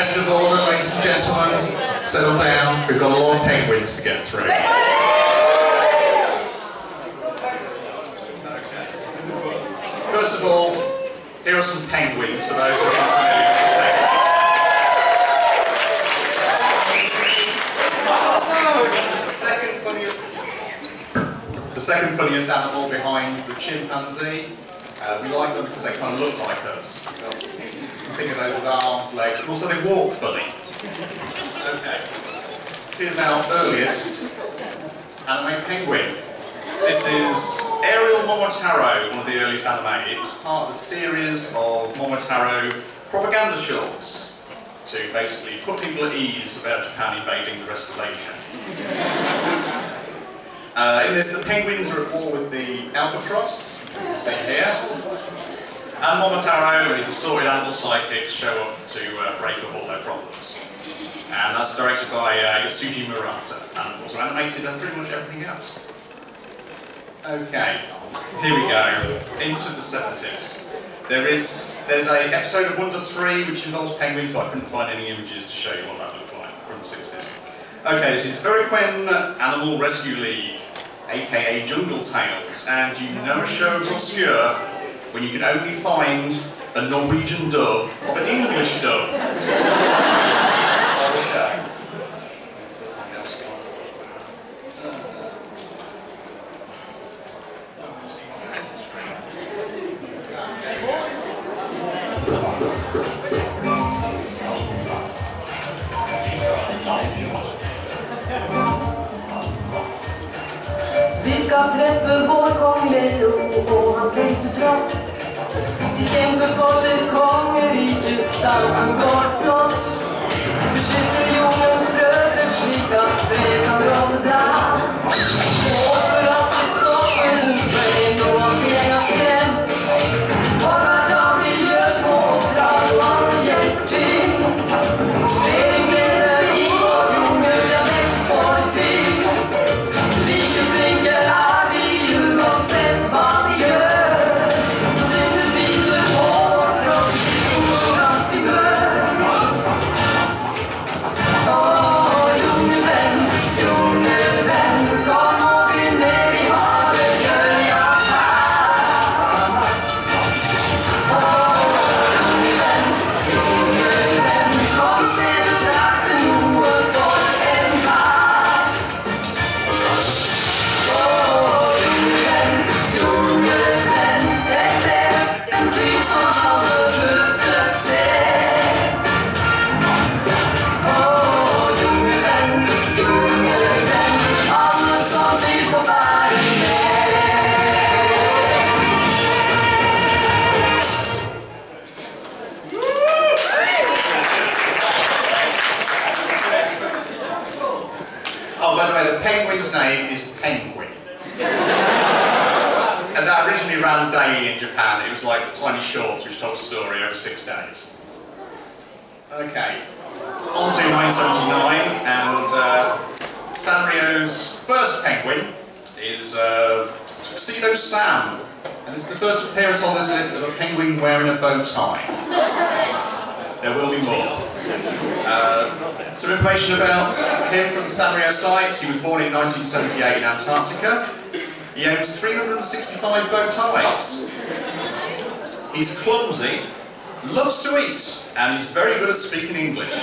Best of order, ladies and gentlemen. Settle down. We've got a lot of penguins to get through. First of all, here are some penguins for those who are familiar with penguins. The second funniest animal behind the chimpanzee. We like them because they kind of look like us. Think of those with arms, legs, and also they walk funny. Okay. Here's our earliest anime penguin. This is Ariel Momotaro, one of the earliest anime. It was part of a series of Momotaro propaganda shorts to basically put people at ease about Japan invading the rest of Asia. In this, the penguins are at war with the albatross, seen here. And Momotaro and his assorted animal sidekicks show up to break up all their problems. And that's directed by Yasuji Murata, and also animated and pretty much everything else. Okay, here we go, into the 70s. There's an episode of 1 to 3 which involves penguins, but I couldn't find any images to show you what that looked like from the 60s. Okay, this is Urigen Animal Rescue League, aka Jungle Tales, and you know a show is obscure when you can only find a Norwegian dub of an English dub. Vi ska träffa vår konglero och hans hämtetrapp. De kämpar för sitt kongerike, salvan går blott. Beskytter jordens bröder, slika fred kan råda där. Och för att det stoppar nu, då han ska gänga skrämt. Och var dag det gör små uppdrag och andra hjälper till. Stegen gläder i vår djungel, jag växt på det till. Liken blinkar arg, oavsett vad det gör. Sitter biter på vår kropp, och ganska bör. Junge vän, kom och bli med i havet, gör jag här. Junge vän, kom se betrakten oerhört en här. Junge vän, ett äventyr som aldrig behövde se. Junge vän, alla som blir på vägen Oh, by the way, the penguin's name is Penguin. And that originally ran daily in Japan. It was like tiny shorts which told a story over 6 days. Okay, on to 1979, and Sanrio's first penguin is Tuxedo Sam. And this is the first appearance on this list of a penguin wearing a bow tie. There will be more. Some information about him from the Sanrio site. He was born in 1978 in Antarctica. He owns 365 bow ties. He's clumsy, loves to eat, and is very good at speaking English.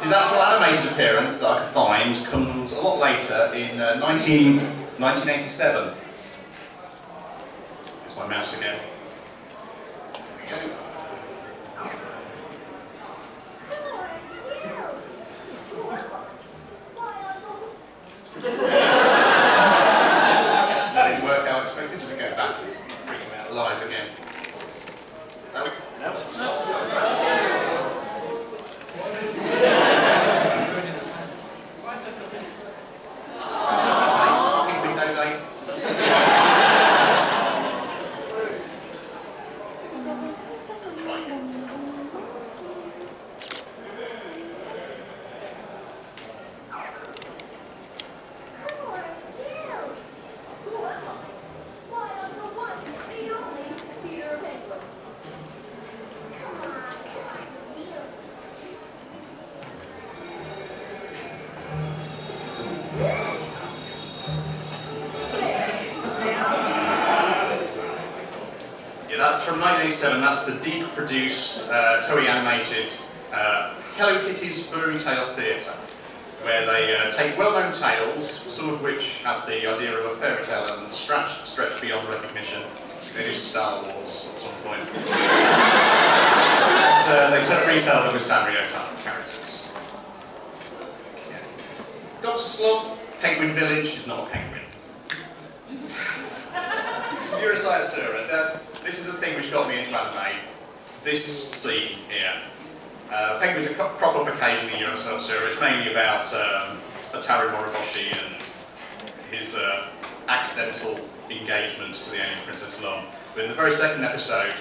His actual animated appearance that I could find comes a lot later in 1987. Here's my mouse again. There we go. That didn't work how I expected. Did we go backwards? Bring him out live again. No? No. 1987, that's the deep-produced, Toei animated Hello Kitty's Fairy Tale Theatre, where they take well-known tales, some of which have the idea of a fairy tale element stretched beyond recognition. They do Star Wars at some point. And they retell them with Sanrio-type characters. Okay. Dr. Slump, Penguin Village is not a penguin. Urusei Yatsura, this is the thing which got me into anime. This scene here. Penguins crop up occasionally in Urusei Yatsura. It's mainly about Ataru Moriboshi and his accidental engagement to the alien Princess Lum. But in the very second episode,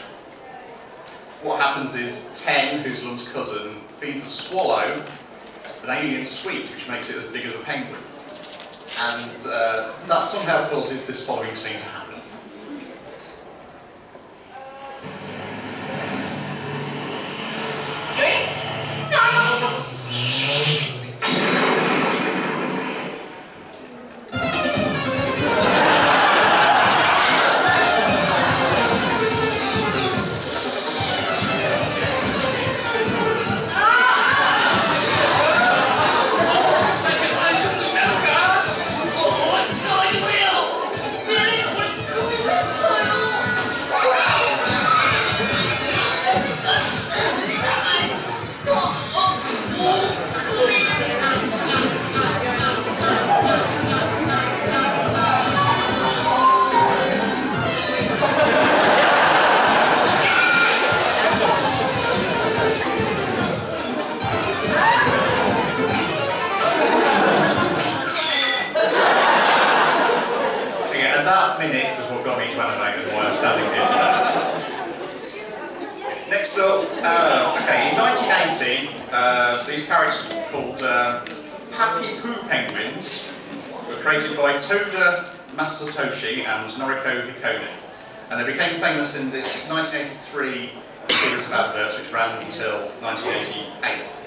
what happens is Ten, who's Lum's cousin, feeds a swallow an alien sweet, which makes it as big as a penguin. And that somehow causes this following scene to happen. Next up, in 1980, these parrots called Happy Poo Penguins were created by Toda Masatoshi and Noriko Hikone, and they became famous in this 1983 series of adverts which ran until 1988.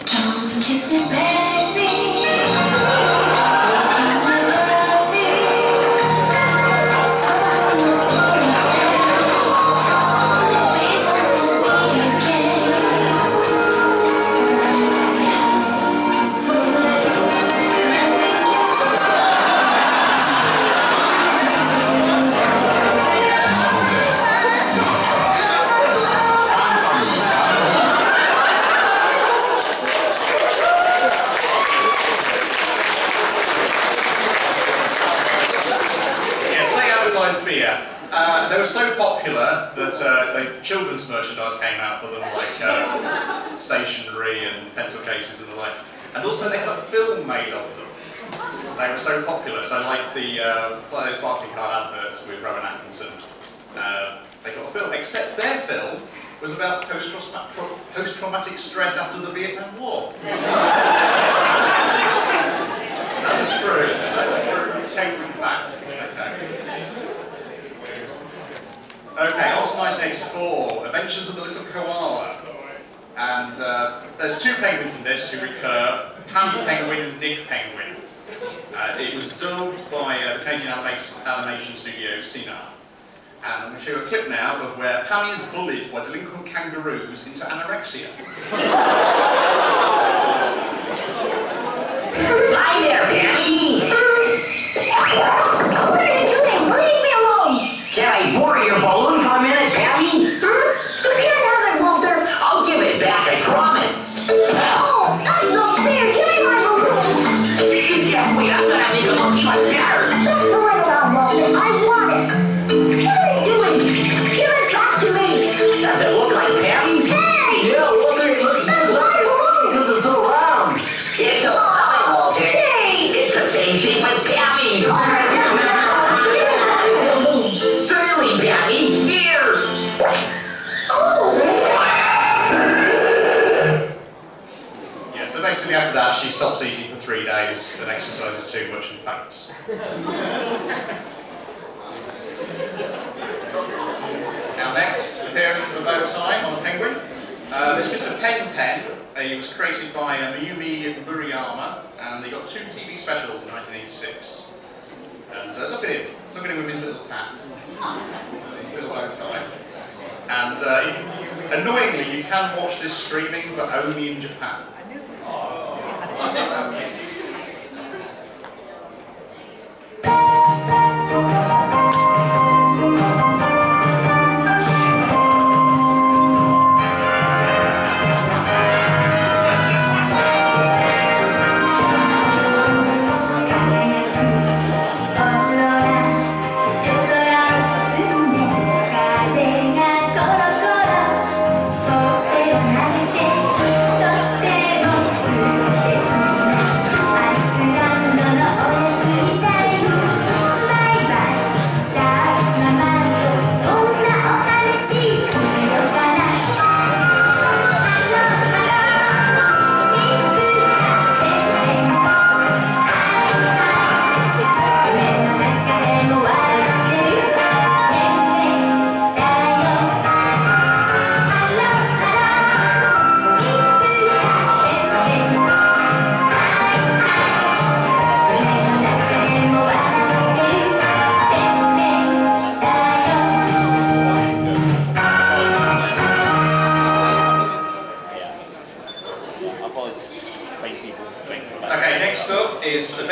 Don't kiss me, baby. They were so popular that children's merchandise came out for them, like stationery and pencil cases and the like. And also they had a film made of them. They were so popular, so like those Barclaycard adverts with Rowan Atkinson, they got a film, except their film was about post-traumatic stress after the Vietnam War. That was true. That's a true penguin fact. Okay, also 1984, Adventures of the Little Koala. And there's two penguins in this who recur, Pammy Penguin and Dick Penguin. It was dubbed by the Canadian animation studio Sinar. And I'm going to show you a clip now of where Pammy is bullied by delinquent kangaroos into anorexia. Hi there, Pammy! What are you doing? Leave me alone! Can I borrow your balloon for a minute, Pammy? You can't have it, Walter. I'll give it back, I promise. Oh, that's not fair. Give me my balloon. You just wait. I'm gonna make it look even better. Don't pull it around, Walter. I want it. What are you doing? Give it back to me. Does it look like Pammy's? Hey! Yeah, Walter, it looks just like it. Because it's so round. It's a lie, Walter. Hey! It's the same shape as Pammy's. Basically after that she stops eating for 3 days and exercises too much and faints. Now next, appearance of the bow tie on a penguin. This Mr. Pen, he was created by Mayumi Murayama, and they got 2 TV specials in 1986. And character. Look at him. Look at him with his little hat. His little bow tie. And annoyingly, you can watch this streaming, but only in Japan.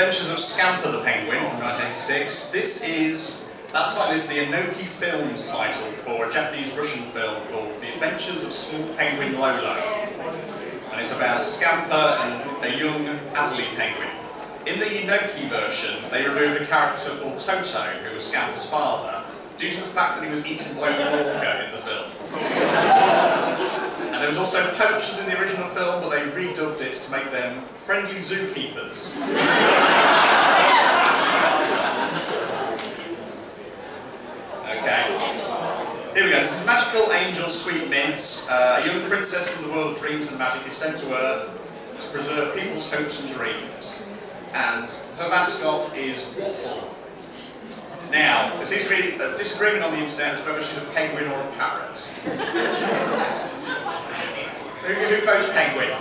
Adventures of Scamper the Penguin from 1986. That title is the Inoki Films title for a Japanese-Russian film called The Adventures of Small Penguin Lolo. And it's about Scamper and a young Adderley penguin. In the Inoki version, they removed a character called Toto, who was Scamper's father, due to the fact that he was eaten by an orca in the film. And there was also poachers in the original film, but they redubbed it to make them friendly zookeepers. Okay. Here we go. This is Magical Angel Sweet Mint. A young princess from the world of dreams and magic is sent to Earth to preserve people's hopes and dreams. And her mascot is Waffle. Now, there seems to be a disagreement on the internet as to whether she's a penguin or a parrot. Who votes penguin?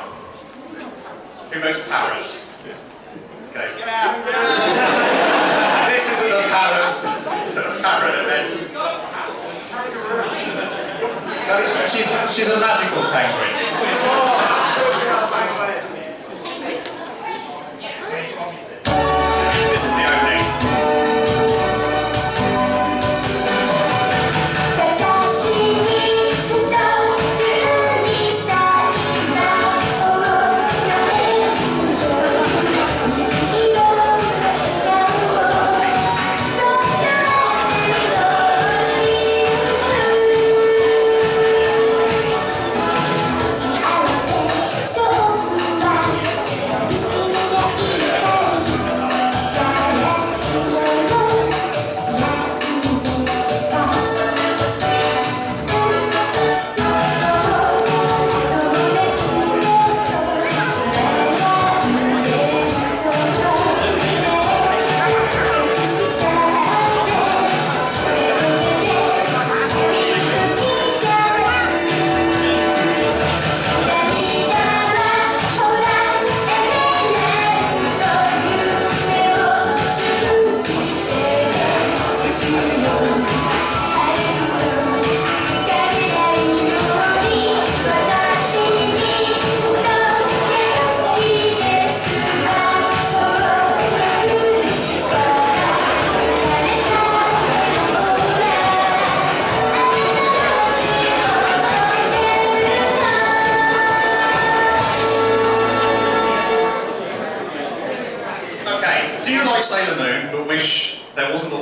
Who votes parrot? Okay. Get out! This isn't a parrot event. No, she's a magical penguin. This is the opening.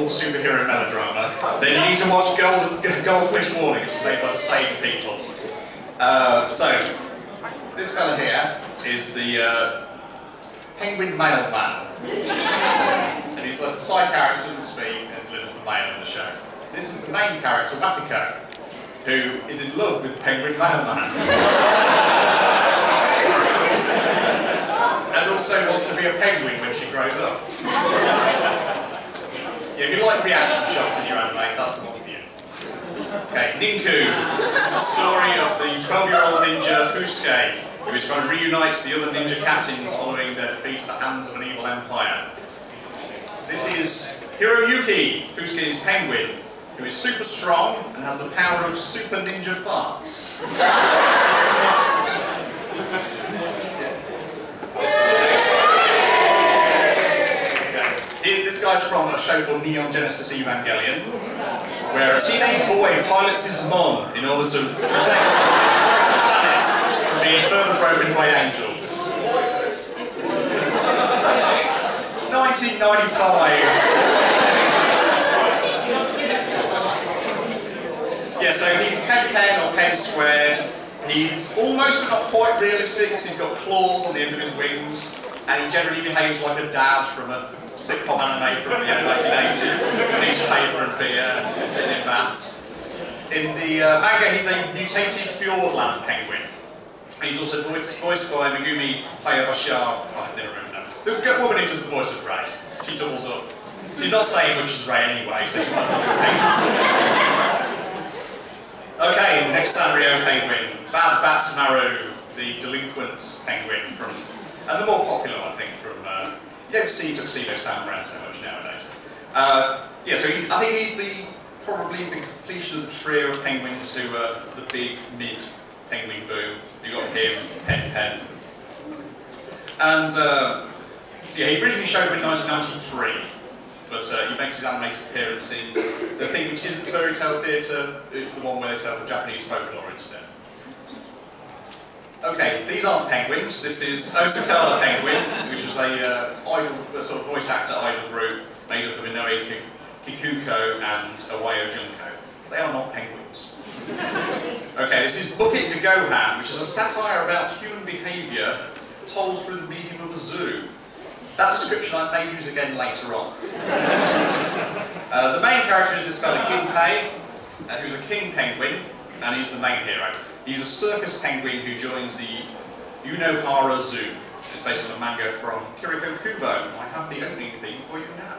Superhero melodrama, then you need to watch Goldfish Warning, which is made by the same people. So, this fella here is the Penguin Mailman. And he's a side character who doesn't speak and delivers the mail in the show. This is the main character, Wakiko, who is in love with the Penguin Mailman. And also wants to be a penguin when she grows up. Yeah, if you like reaction shots in your anime, that's the one for you. Okay, NINKU. This is the story of the 12-year-old ninja Fusuke, who is trying to reunite the other ninja captains following their defeat at the hands of an evil empire. This is Hiroyuki, Fusuke's penguin, who is super strong and has the power of super ninja farts. This guy's from a show called Neon Genesis Evangelion, where a teenage boy pilots his Mon in order to protect the planet from being further broken by angels. 1995. Yeah, so he's 10 pen or 10 squared. He's almost but not quite realistic because he's got claws on the end of his wings, and he generally behaves like a dad from a sitcom anime from the 1980s, newspaper and beer, sitting in baths. In the manga, he's a mutated Fjordland penguin. He's also voiced by Megumi Hayabashar. I never remember now. The woman who does the voice of Ray. She doubles up. She's not saying much as Ray anyway, so you might as well do penguin. Okay, next Sanrio penguin. Batz Maru, the delinquent penguin from, and the more popular, I think, from. You don't see Tuxedo Sam around so much nowadays. Yeah, so I think he's probably the completion of the trio of penguins who are the big mid penguin boom. You got him, Pen. And yeah, he originally showed up in 1993, but he makes his animated appearance in the thing which isn't Fairy Tale Theatre, it's the one where they tell the Japanese folklore instead. Okay, these aren't penguins. This is Osakana Penguin, which was a sort of voice actor idol group made up of Inoue Kikuko and Awayo Junko. They are not penguins. Okay, this is Bucket to Gohan, which is a satire about human behaviour told through the medium of a zoo. That description I may use again later on. The main character is this fellow Gunpei, who's a king penguin, and he's the main hero. He's a circus penguin who joins the Unohara Zoo. It's based on a manga from Kiriko Kubo. I have the opening theme for you now.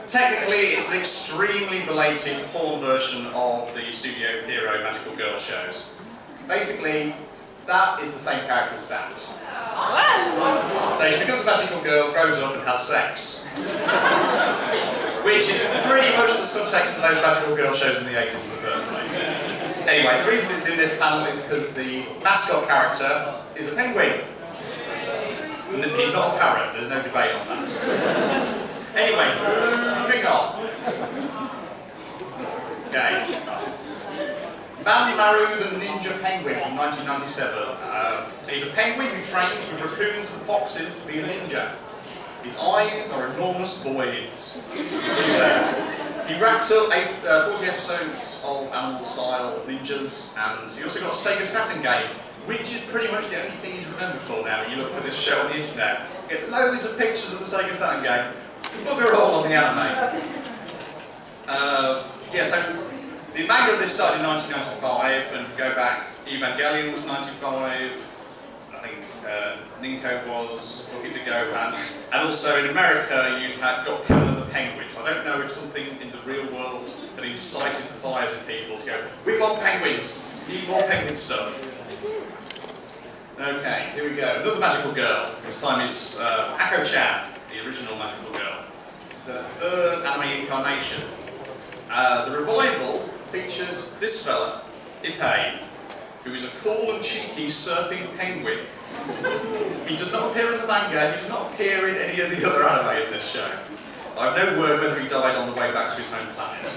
Technically, it's an extremely belated porn version of the Studio Hero Magical Girl shows. Basically, that is the same character as that. So she becomes a magical girl, grows up and has sex. Which is pretty much the subtext of those magical girl shows in the 80s in the first place. Anyway, the reason it's in this panel is because the mascot character is a penguin. He's not a parrot, there's no debate on that. Anyway, moving on. Okay. Manmaru the Ninja Penguin from 1997. He's a penguin who trains with raccoons and foxes to be a ninja. His eyes are enormous voids. He wrapped up 40 episodes of animal-style ninjas, and he also got a Sega Saturn game, which is pretty much the only thing he's remembered for now when you look for this show on the internet. You get loads of pictures of the Sega Saturn game. Bugger all on the anime. Yeah, so the manga of this started in 1995, and if you go back, Evangelion was 95. I think NINKU was looking to Gohan, and also in America you had Osakana Penguin. So I don't know if something in the real world had incited the fires in people to go, we want penguins, need more penguin stuff. Okay, here we go. Another magical girl. This time it's Akko-chan, the original magical girl. This is her third anime incarnation. The revival featured this fella, Ippei, who is a cool and cheeky surfing penguin. He does not appear in the manga, he does not appear in any of the other anime in this show. I have no word whether he died on the way back to his home planet.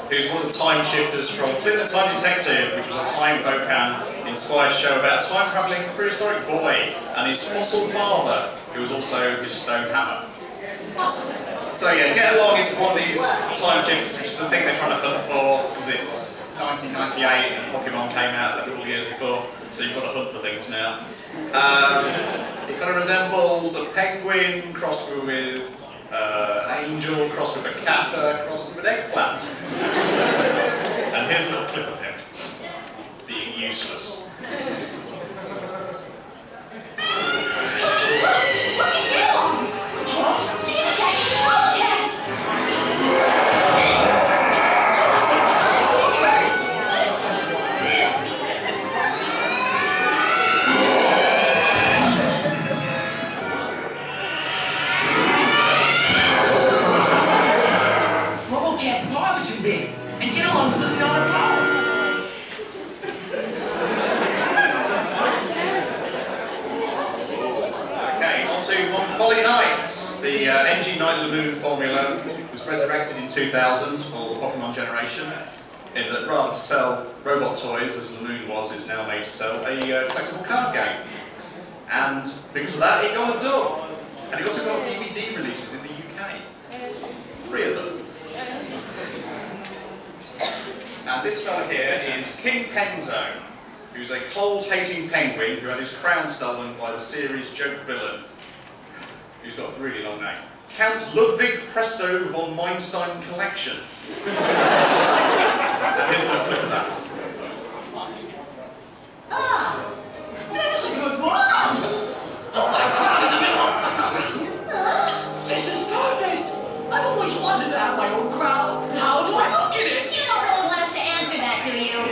Who's one of the time shifters from Flint the Time Detective, which was a time Bokan-inspired show about a time-travelling prehistoric boy and his fossil father, who was also his stone hammer. So yeah, Get Along is one of these time shifters, which is the thing they're trying to hunt for, because it's 1998 and Pokemon came out a couple of years before, so you've got to hunt for things now. It kind of resembles a penguin crossed with an angel, crossed with a kappa, crossed with an eggplant. And here's a little clip of him being useless. Mon Colle Knights, the NG Night of the Moon formula, was resurrected in 2000 for the Pokemon generation, in that rather to sell robot toys, as the Moon was, it's now made to sell a collectible card game. And because of that, it got a dub. And it also got DVD releases in the UK. 3 of them. And this fella here is King Penzo, who's a cold-hating penguin who has his crown stolen by the series' joke villain, who's got a really long name. Count Ludwig Presto von Meinstein Collection. And here's a clip of that. Ah! There's a good one! Oh, my crown in the middle of the screen! This is perfect! I've always wanted to have my own crown. How do I look in it? You don't really want us to answer that, do you?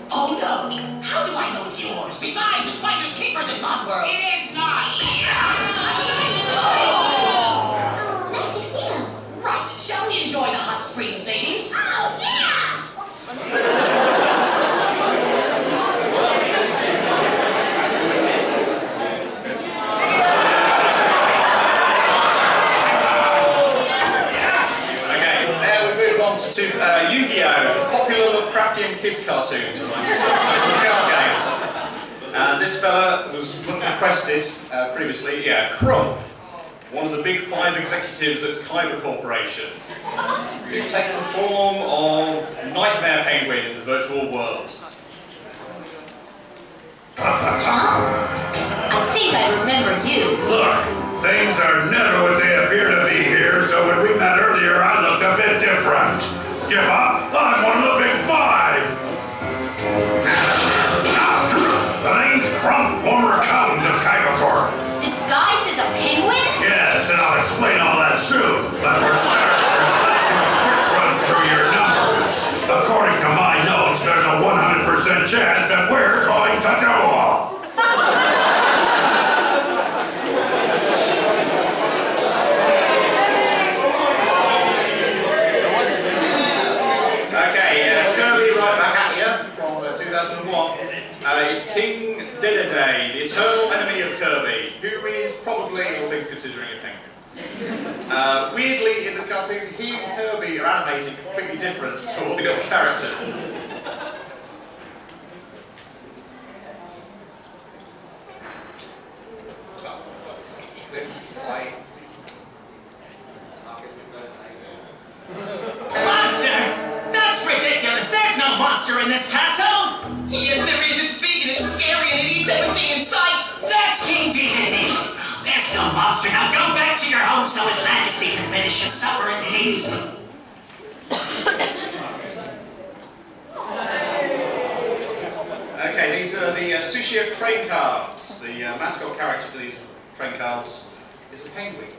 Oh no! How do I know it's yours? Besides, it's finders keepers in Mon World. It is not! kids' cartoon designed to card games. And this fella was much requested previously. Yeah, Crump, one of the big 5 executives at Kyber Corporation, who takes the form of Nightmare Penguin in the virtual world. I think I remember you. Look, things are never what they appear to be here, so when we met earlier, I looked a bit different. Give up? I'm one of the big 5. The name's Crump, former accountant of Kyber Corp. Disguised as a penguin? Yes, and I'll explain all that soon. But for starters, let's do a quick run through your numbers. According to my notes, there's a 100% chance that we're going to Daioh. Kirby right back at you from 2001. It's King Dedede, the eternal enemy of Kirby, who is probably, all things considering, a penguin. Weirdly, in this cartoon, he and Kirby are animated completely different to all the other characters. Monster! That's ridiculous! There's no monster in this castle! Yes, there is. It's big and it's scary and it eats everything in sight! That's King Dedede! There's no monster. Now go back to your home so His Majesty can finish his supper in peace. Okay, these are the Suica train cars. The mascot character for these train cars is a penguin.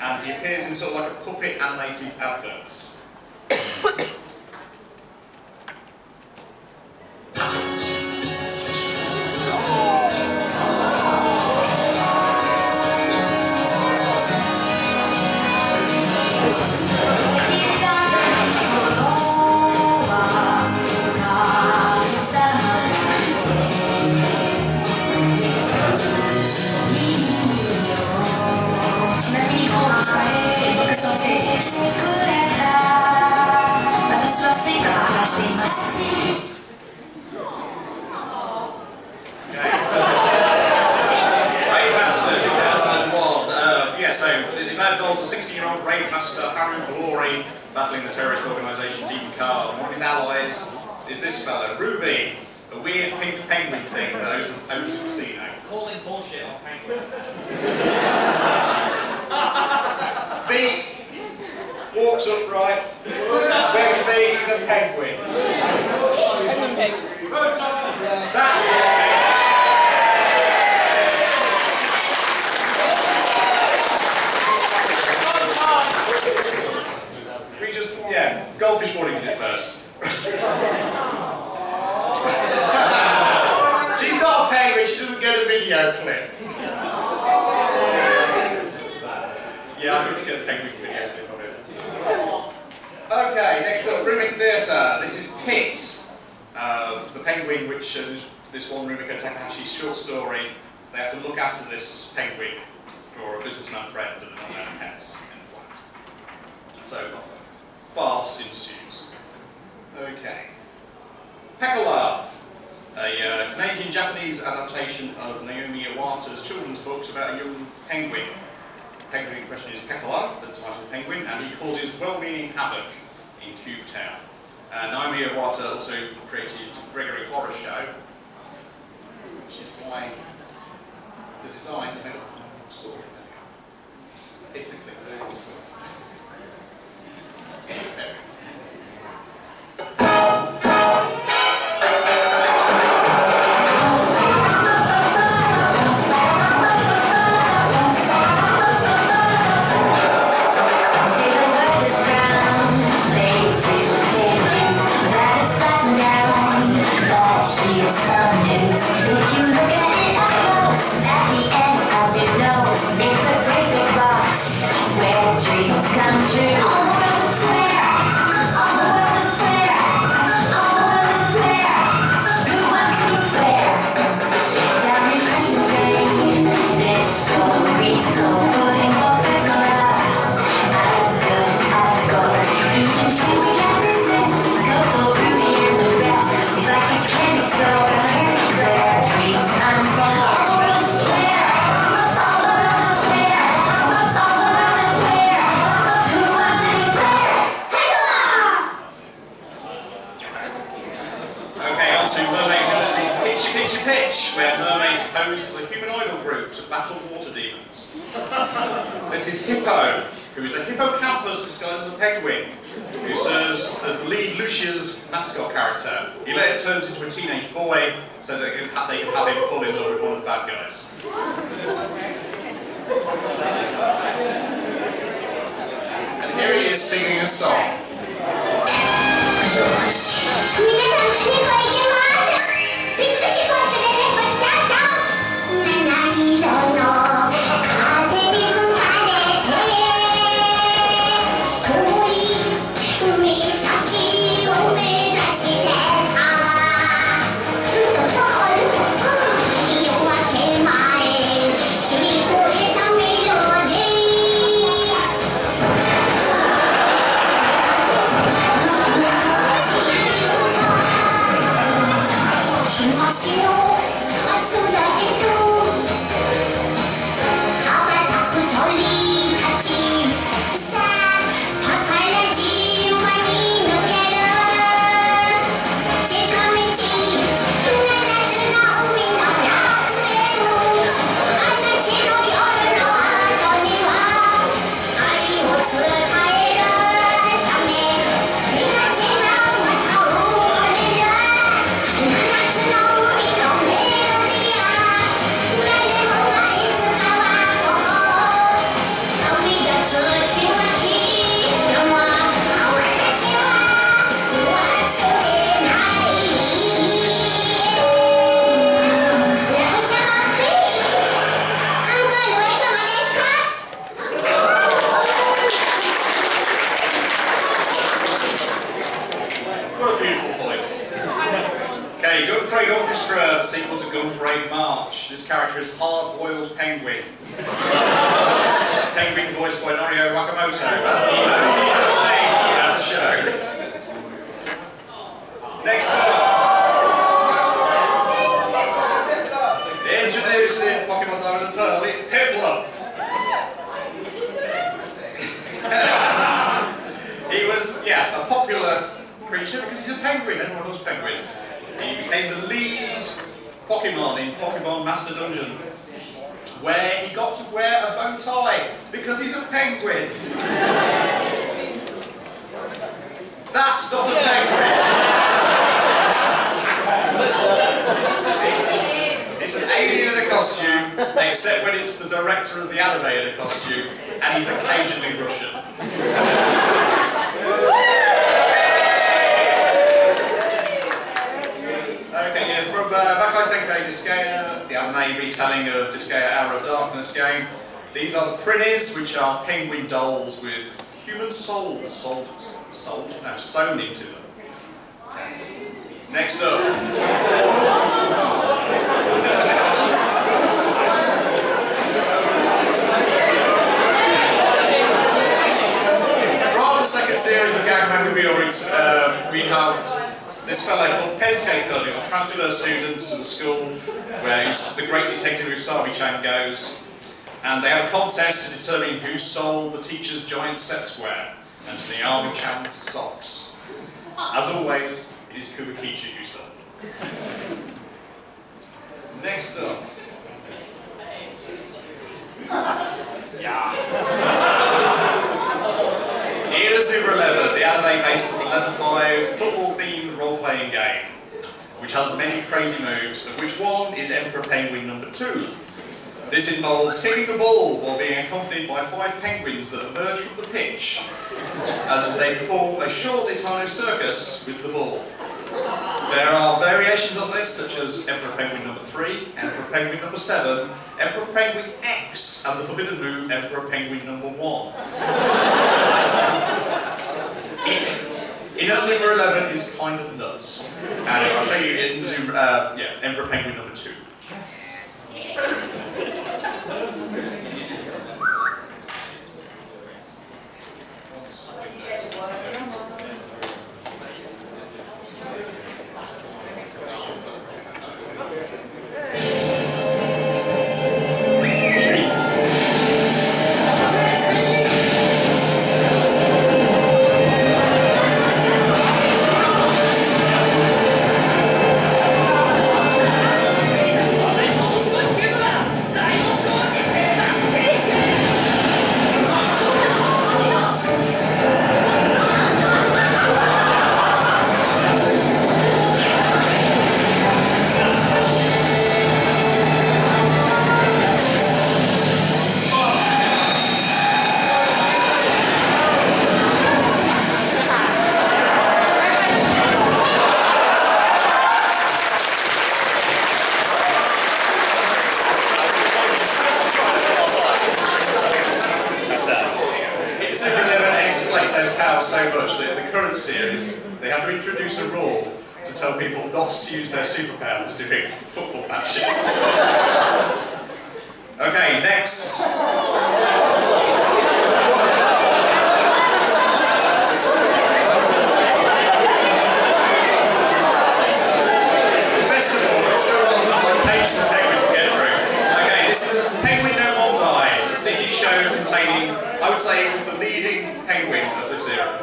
And he appears in sort of like a puppet animated adverts. A 16-year-old Rave Master, Glory, battling the terrorist organisation Demon Card, and one of his allies is this fella, Ruby, a weird pink penguin thing that owns a casino. Calling bullshit on penguin. B walks upright, very big, he's a penguin. That's it. Yeah, Goldfish Warning did it first. She's not a penguin, she doesn't get a video clip. Yeah, I'm going to get a penguin video clip of it. Okay, next up, Rumic Theatre. This is Pit, the penguin, which this one Rumiko Takahashi's short story. They have to look after this penguin for a businessman friend and the non-known pets in the flat. So, farce ensues. Okay. Pecola, a Canadian-Japanese adaptation of Naomi Iwata's children's books about a young penguin. The penguin in question is Pecola, the title penguin, and he causes well-meaning havoc in Cube Town. Naomi Iwata also created Gregory Horror Show, which is why the design is made of sort of ethnically very well. Dreams posed as a human idol group to battle water demons. This is Hippo, who is a hippocampus disguised as a penguin, who serves as the lead Lucia's mascot character. He later turns into a teenage boy so that they can have him fall in love with one of the bad guys. And here he is singing a song. Gunparade Orchestra, the sequel to Gunparade March. This character is hard-boiled Penguin. Penguin voiced by Norio Wakamoto. At the show. Next up, introducing Pokemon Diamond and Pearl, it's Pecola. He was, a popular creature because he's a penguin. Everyone loves penguins. He became the lead Pokemon in Pokemon Master Dungeon, where he got to wear a bow tie because he's a penguin. That's not a penguin. It's an alien in a costume, except when it's the director of the anime in a costume, and he's occasionally Russian. From Bakai Senkai Disgaea, the anime retelling of Disgaea Hour of Darkness game. These are the Prinnies, which are penguin dolls with human souls sewn into them. Next up. From the second series of Gag Manga Biyori, we have this fellow called Pecola, who's a transfer student to the school where the great detective Urusei-chan goes, and they have a contest to determine who stole the teacher's giant set square and the Army-chan's socks. As always, it is Kubakichi who stole it. Next up. Yes! Inazuma Eleven, the anime based on the Level 5 football-themed role-playing game, which has many crazy moves, of which one is Emperor Penguin number 2. This involves kicking the ball while being accompanied by 5 penguins that emerge from the pitch, and they perform a short Italian circus with the ball. There are variations on this, such as Emperor Penguin number 3, Emperor Penguin number 7, Emperor Penguin X, and the forbidden move Emperor Penguin number 1. Inazuma 11 is kind of nuts, and I'll show you Emperor Penguin number 2. so much that in the current series, they have to introduce a rule to tell people not to use their superpowers during football matches. Okay, next. Penguin No More Die, a CG show containing, I would say, it was the leading penguin of this era.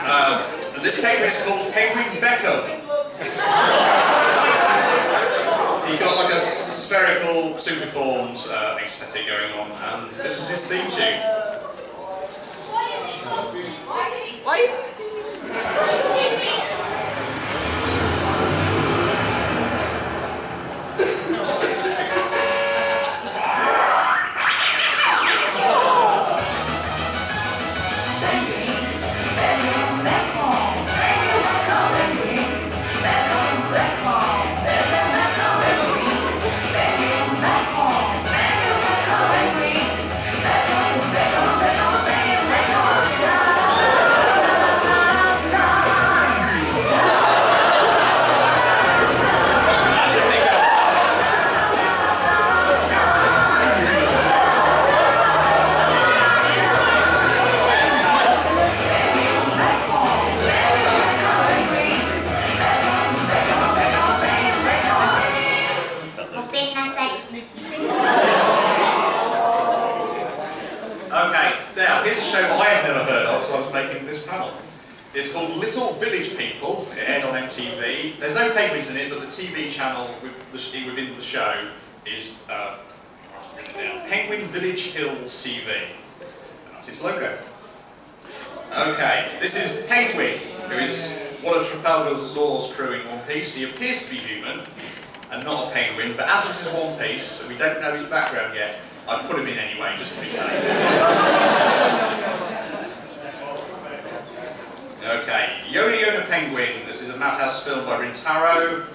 And this penguin is called Penguin Beckham. He's got like a spherical, super-formed aesthetic going on, and this is his theme tune. It's called Little Village People. It aired on MTV. There's no penguins in it, but the TV channel within the show is Penguin Village Hills TV. That's its logo. Okay, this is Penguin, who is one of Trafalgar Law's crew in One Piece. He appears to be human and not a penguin, but as this is One Piece, and we don't know his background yet, I've put him in anyway, just to be safe. Okay, Yori the Penguin. This is a Madhouse film by Rintaro.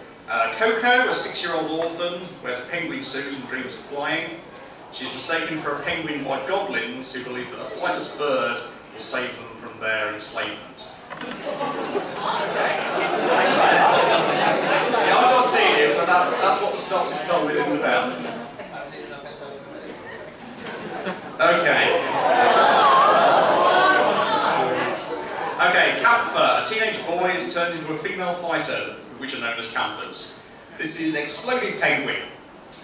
Coco, a 6-year-old orphan, wears a penguin suit and dreams of flying. She's mistaken for a penguin by goblins who believe that a flightless bird will save them from their enslavement. Yeah, I've not seen it, but that's what the synopsis told me it's about. Okay. Okay, Camphor. A teenage boy is turned into a female fighter, which are known as Camphors. This is Exploding Penguin,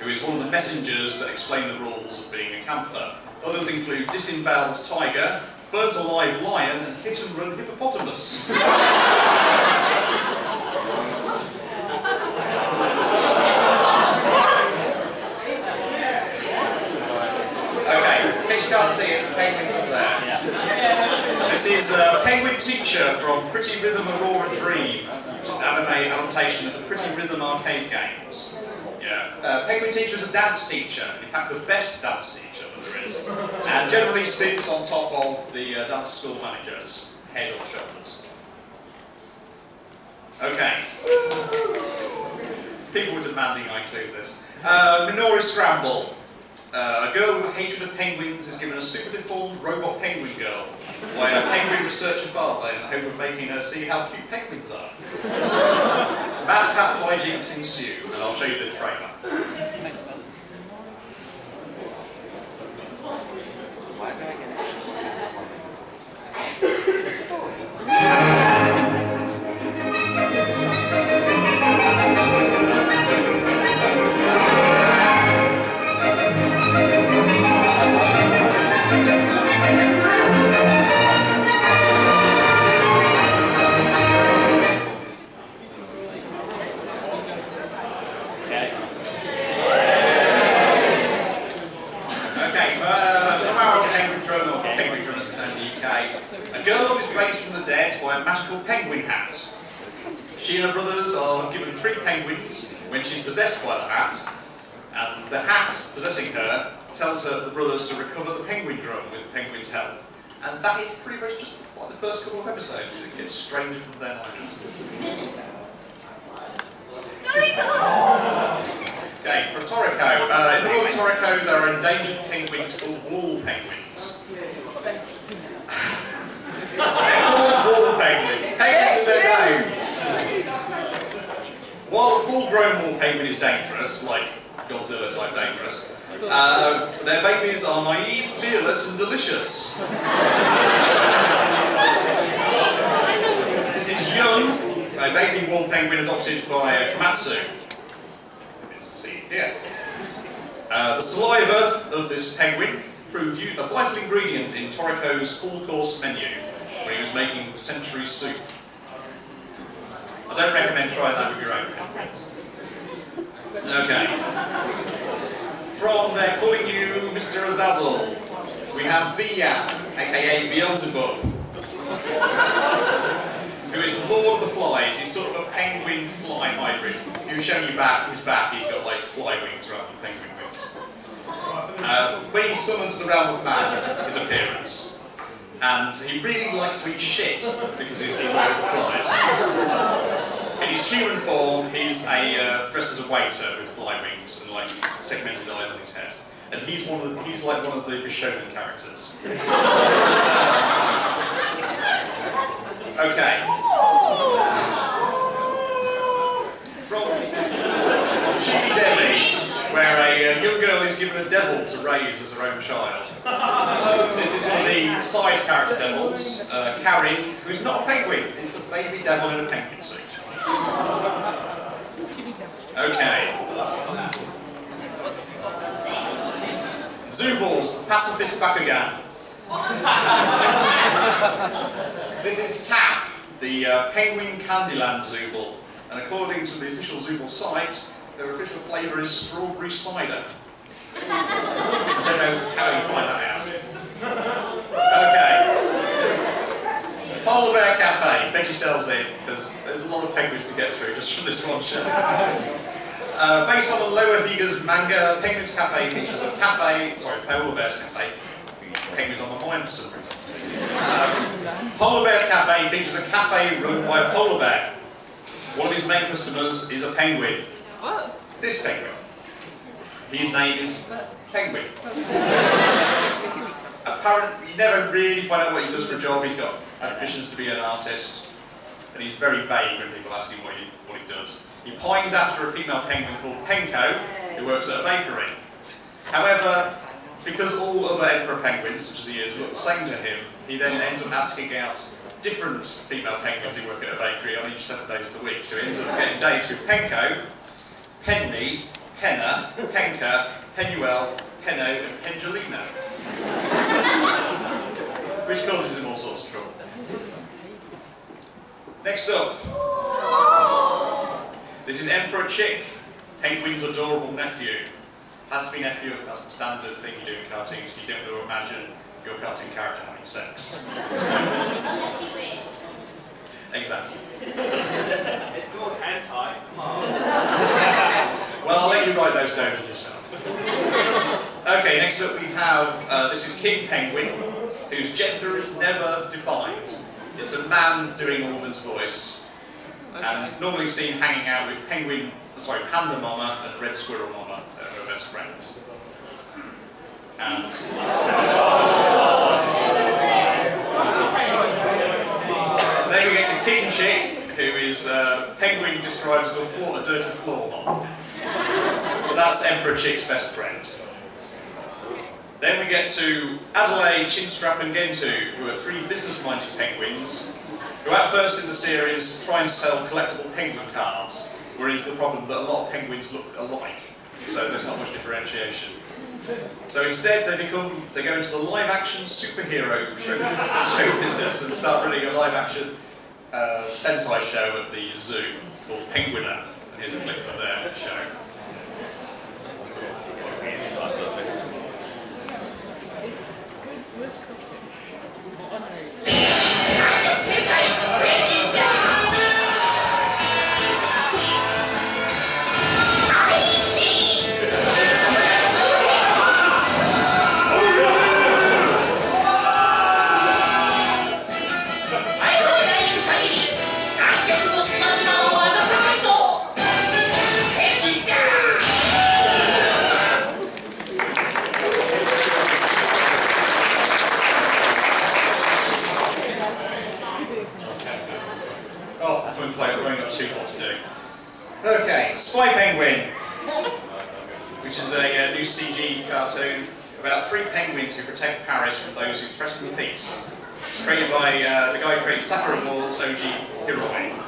who is one of the messengers that explain the rules of being a Camphor. Others include Disemboweled Tiger, Burnt Alive Lion, and Hit and Run Hippopotamus. Okay, in case you can't see it, the penguin's up there. This is Penguin Teacher from Pretty Rhythm Aurora Dream, which is an anime adaptation of the Pretty Rhythm arcade games. Yeah. Penguin Teacher is a dance teacher, in fact the best dance teacher that there is, and generally sits on top of the dance school manager's head or shoulders. Okay. People were demanding I include this. Minori Scramble. A girl with a hatred of penguins is given a super deformed robot penguin girl by a penguin researcher father in the hope of making her see how cute penguins are. Bad cat hijinks ensue, and I'll show you the trailer. She and her brothers are given 3 penguins when she's possessed by the hat, and the hat possessing her tells her the brothers to recover the penguin drum with the penguin's help. And that is pretty much just like the first couple of episodes. It gets stranger from then on. Okay, from Toriko. In the world of Toriko, there are endangered penguins called wall penguins. They're called full-grown war penguin is dangerous, like Godzilla type dangerous. Their babies are naive, fearless, and delicious. This is Young, a baby wolf penguin adopted by Komatsu. See here. The saliva of this penguin proved a vital ingredient in Toriko's full-course menu when he was making the century soup. I don't recommend trying that with your own penguins. Okay. From They're Calling You Mr. Azazel, we have Biya, aka Beelzebub, who is the Lord of the Flies. He's sort of a penguin-fly hybrid. He's showing you his back, he's got like fly wings rather than penguin wings. When he summons the realm of man, this is his appearance. And he really likes to eat shit because he's the Lord of the Flies. In his human form, he's dressed as a waiter with fly wings and like segmented eyes on his head. And he's like one of the Bishonen characters. Okay. From Chibi Devi, where a young girl is given a devil to raise as her own child. This is one of the side character devils, Carrie, who's not a penguin, it's a baby devil in a penguin suit. Okay. Zooballs, pacifist Bakugan. This is Tap, the Penguin Candyland Zooball, and according to the official Zooball site, their official flavour is strawberry cider. I don't know how you find that out. Okay. Polar Bear Cafe, bet yourselves in, because there's a lot of penguins to get through just from this one show. Based on the Lower Higa's manga, Penguin's Cafe features a Polar Bear's Cafe. Penguins on my mind for some reason. Polar Bear's Cafe features a cafe run by a polar bear. One of his main customers is a penguin. What? This penguin. His name is Penguin. Apparently, you never really find out what he does for a job. He's got ambitions to be an artist, and he's very vague when people ask him what he does. He pines after a female penguin called Penko, who works at a bakery. However, because all other emperor penguins, such as he is, look the same to him, he then ends up asking out different female penguins who work at a bakery on each 7 days of the week. So he ends up getting dates with Penko, Penny, Penna, Penka, Penuel, Penno, and Pengelina. Which causes him all sorts of trouble. Next up. This is Emperor Chick, Penguin's adorable nephew. Has to be nephew, that's the standard thing you do in cartoons, you don't want to imagine your cartoon character having sex. Exactly. It's called hentai. Well, I'll let you write those down for yourself. Okay, next up we have, this is King Penguin, whose gender is never defined. It's a man doing a woman's voice, and normally seen hanging out with Panda Mama and Red Squirrel Mama, her best friends. And then we get to King Chick, who is Penguin described as a dirty floor mom. But that's Emperor Chick's best friend. Then we get to Adelaide, Chinstrap and Gentoo, who are 3 business-minded penguins, who at first in the series try and sell collectible penguin cards, where into the problem that a lot of penguins look alike, so there's not much differentiation. So instead they go into the live-action superhero show business and start running a live-action Sentai show at the zoo called Penguiner. And here's a clip from their show. Penguin CG cartoon about 3 penguins who protect Paris from those who threaten peace. It's created by the guy who created Sakura Wars, OG Hiroi.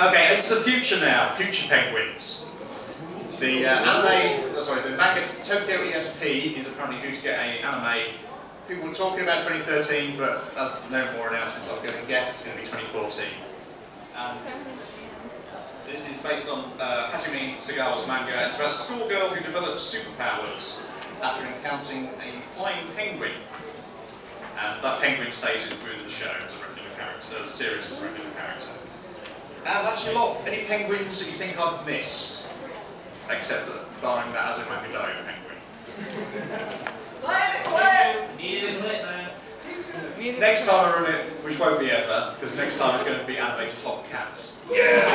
Okay, it's the future now, future penguins. The the manga Tokyo ESP is apparently due to get an anime. People were talking about 2013, but as no more announcements, I'm going to guess it's going to be 2014. And this is based on Hajime Sagawa's manga. It's about a schoolgirl who develops superpowers after encountering a flying penguin. And that penguin stays within the show as a regular character, the series as a regular character. And that's your lot. Any penguins that you think I've missed? Except that, barring that Azumanga Daioh penguin. Next time I run it, which won't be ever, because next time it's going to be Anime's Top Cats. Yeah!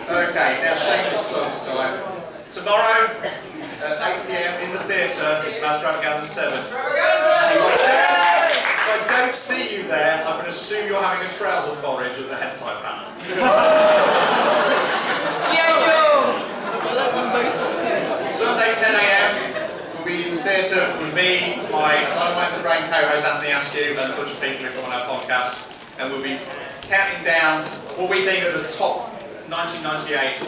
Okay, now Shameless Plugs time. Tomorrow at 8 PM in the theatre, it's Master Extravaganza 7. If I don't see you there, I'm going to assume you're having a trouser forage at the hentai panel. Sunday 10 AM, we'll be in the theatre with me, my Dynamite the Brain co-host Anthony Askew, and a bunch of people who come on our podcast, and we'll be counting down what we think are the top 1998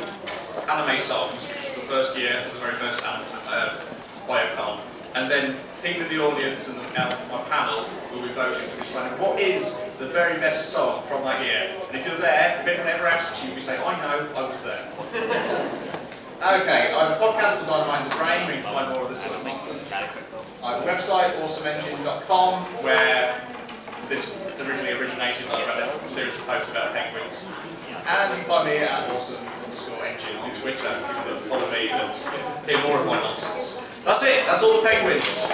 anime songs, which was the first year, the very first Ayacon. And then people in the audience and my panel will be voting to decide what is the very best song from that year. And if you're there, if anyone ever asks you, we say, I know, I was there. Okay, I have a podcast with Dynamite the Brain, where you can find more of this sort of nonsense. I have a website, awesomeengine.com, where this originally originated. I read a series of posts about penguins. And you can find me at awesome_engine on Twitter. You can follow me and hear more of my nonsense. That's it. That's all the penguins.